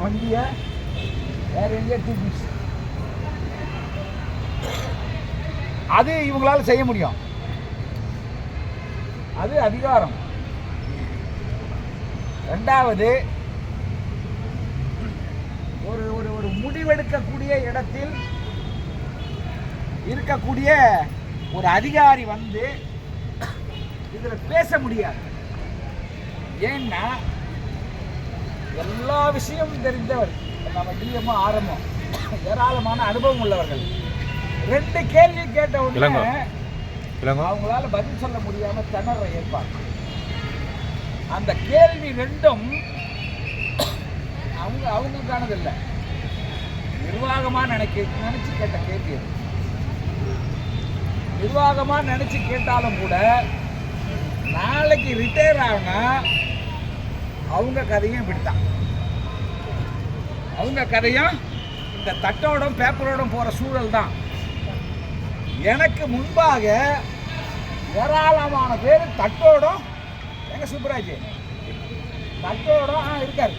வண்டியை வேற எங்கேயே தூக்கிச்சு. அது இவங்களால செய்ய முடியும். அது அதிகாரம். ரெண்டாவது, ஒரு ஒரு ஒரு முடிவெடுக்கக்கூடிய இடத்தில் இருக்கக்கூடிய ஒரு அதிகாரி வந்து இதில் பேச முடியாது. ஏன்னா எல்லா விஷயமும் தெரிந்தவர் நம்ம டிஎம்ஓ ஆரம்பம் ஏராளமான அனுபவம் உள்ளவர்கள். 2 கேள்வி கேட்ட உடனே அவங்களால பதில் சொல்ல முடியாம திணற ஏற்பாங்க. அந்த கேள்வி 2ம் அவங்களுக்கானது இல்லை, நிர்வாகமா நினைச்சு கேட்ட கேள்வி. அது நிர்வாகமா நினைச்சு கேட்டாலும் கூட நாளைக்கு ரிட்டையர் ஆகுனா அவங்க கதையும் இப்படித்தான். அவங்க கதையும் இந்த தட்டோடும் பேப்பரோடும் போற சூழல் தான். எனக்கு முன்பாக ஏராளமான பேர் தட்டோடும், எங்க சுப்பராஜ் தட்டோடும் இருக்காரு.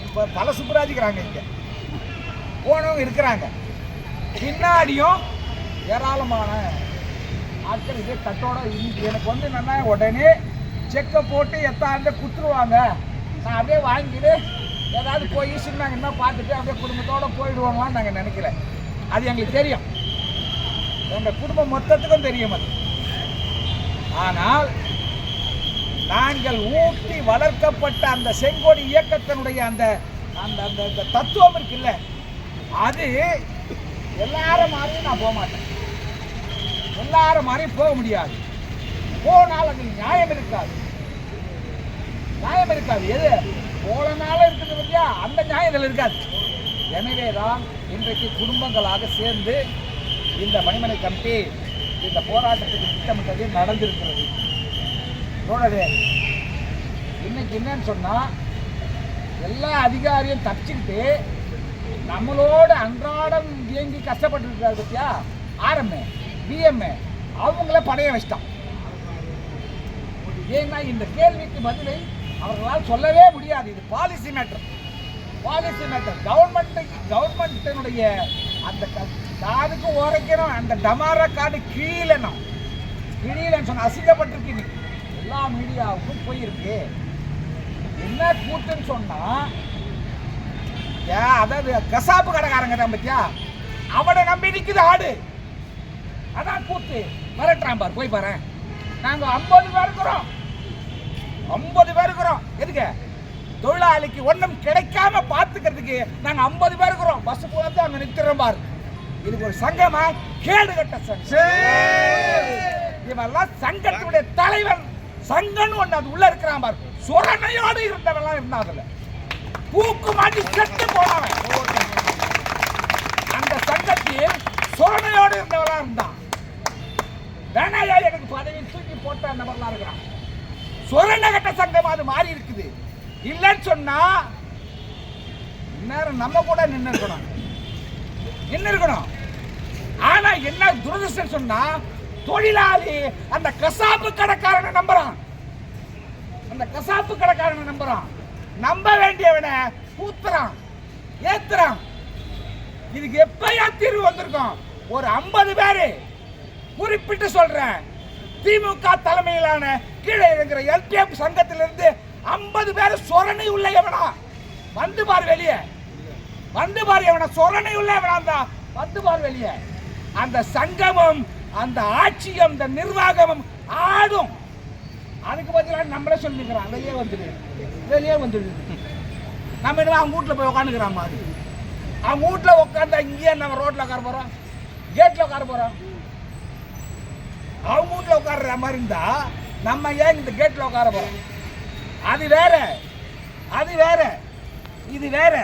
இப்போ பல சுப்பராஜுக்கிறாங்க, இங்க போனவங்க இருக்கிறாங்க. பின்னாடியும் ஏராளமான ஆட்கள் இதே தட்டோட. இன்னைக்கு எனக்கு வந்து என்னன்னா உடனே செக்கை போட்டு எத்தாண்டு குத்துருவாங்க. நான் அப்படியே வாங்கிட்டு ஏதாவது போய் சின்னாங்கன்னா பார்த்துட்டு அப்படியே குடும்பத்தோடு போயிடுவாங்களான்னு நாங்கள் நினைக்கிறேன். அது எங்களுக்கு தெரியும், எங்கள் குடும்பம் மொத்தத்துக்கும் தெரியும் அது. ஆனால் நாங்கள் ஊட்டி வளர்க்கப்பட்ட அந்த செங்கோடி இயக்கத்தினுடைய அந்த அந்த அந்த தத்துவம் இருக்குல்ல, அது எல்லாரும் மாதிரியும் நான் போக மாட்டேன். எல்லாரும் மாதிரியும் போக முடியாது. போனால் அது நியாயம் இருக்காது. நியாயம் இருக்காது. எது போலனால இருக்குது இல்லையா, அந்த நியாயங்கள் இருக்காது. எனவே தான் இன்றைக்கு குடும்பங்களாக சேர்ந்து இந்த மணிமனை கமிட்டி இந்த போராட்டத்துக்கு திட்டமிட்டது நடந்திருக்கிறது. தோழரே, இன்னைக்கு என்னன்னு சொன்னா எல்லா அதிகாரியும் தப்பிச்சுக்கிட்டு நம்மளோட அன்றாடம் இயங்கி கஷ்டப்பட்டு இருக்காரு பத்தியா, ஆர்எம்ஏ பிஎம்ஏ அவங்கள படைய வச்சிட்டான். ஏன்னா இந்த கேள்விக்கு பதிலை அவர்களால் சொல்லவே முடியாது. இது பாலிசி மேட்டர். Policy matter. கவர்மெண்ட்டினுடைய அந்த காதுக்கு உரைக்கணும், அந்த டமாரா காடு கிழியலணும். கிழியலன்னு சொன்ன அசிங்கப்பட்டிருக்கு. இன்னைக்கு எல்லா மீடியாவுக்கும் போயிருக்கு. என்ன கூத்துன்னு சொன்னா, அதாவது கசாப்பு கடைக்காரங்க தான் பத்தியா, அவனை நம்பி நிக்குது ஆடு. அதான் கூத்து. மிரட்டுறான் பாரு, போய் பாரு. நாங்க 50 பேர் இருக்கிறோம், 50 பேர் இருக்கிறோம். எதுக்கு? தொழிலாளிக்கு ஒன்றும் கிடைக்காம பார்த்துக்கிறதுக்கு நாங்க 50 பேர் இருக்கிறோம். பஸ் போறது அங்க நிறுத்துறோம் பாரு. இதுக்கு ஒரு சங்கமா? கேடு கட்ட சங்கம். இவெல்லாம் சங்கத்துடைய தலைவன். சங்கன்னு ஒண்ணு அது உள்ள இருக்கிறான் பாரு. சுரணையோடு இருந்தவெல்லாம் இருந்தாங்கல்ல, பூக்கு மாட்டி செத்து போனவன். அந்த சங்கத்தில் சுரணையோடு இருந்தவெல்லாம் இருந்தான். வேணாயா எனக்கு பதவி தூக்கி போட்ட நபர்லாம் இருக்கிறான். சுரணை கட்ட சங்கம் அது மாறி இருக்குது. இல்லைன்னு சொன்னா இந்நேரம் நம்ம கூட நின்று இருக்கணும். ஆனா என்ன துரதிர்ஷ்டம் சொன்னா, தொழிலாளி அந்த கசாப்பு கடைக்காரனை நம்புறான். அந்த கசாப்பு கடைக்காரனை நம்புறான். நம்ப வேண்டியவனை கூத்துறான், ஏத்துறான். இதுக்கு எப்பயா தீர்வு வந்திருக்கும்? ஒரு 50 பேரு குறிப்பிட்டு சொல்றேன், திமுக தலைமையிலான கீழே இருக்கிற எல்பிஎஃப் சங்கத்திலிருந்து 50 பேர் சொரணை உள்ள எவனா வந்து பாரு வெளியே. வந்து பாரு, எவனா சொரணை உள்ள எவனா வந்து பாரு வெளியே. அந்த சங்கமும் அந்த ஆட்சியும் இந்த நிர்வாகமும் ஆடும். அதுக்கு பதிலாக நம்மளே சொல்லிக்கிறோம், வெளியே வந்துடு. நம்ம என்ன அவங்க வீட்டில் போய் உட்காந்துக்கிறான் மாதிரி. அவங்க வீட்டில் உட்காந்தா இங்கேயே நம்ம ரோட்டில் உட்கார போகிறோம், கேட்டில் உட்கார போகிறோம். அவங்க வீட்டில் உட்கார்ற மாதிரி இருந்தா நம்ம ஏன் இந்த கேட்டில் உட்கார போகிறோம்? அது வேற, இது வேற.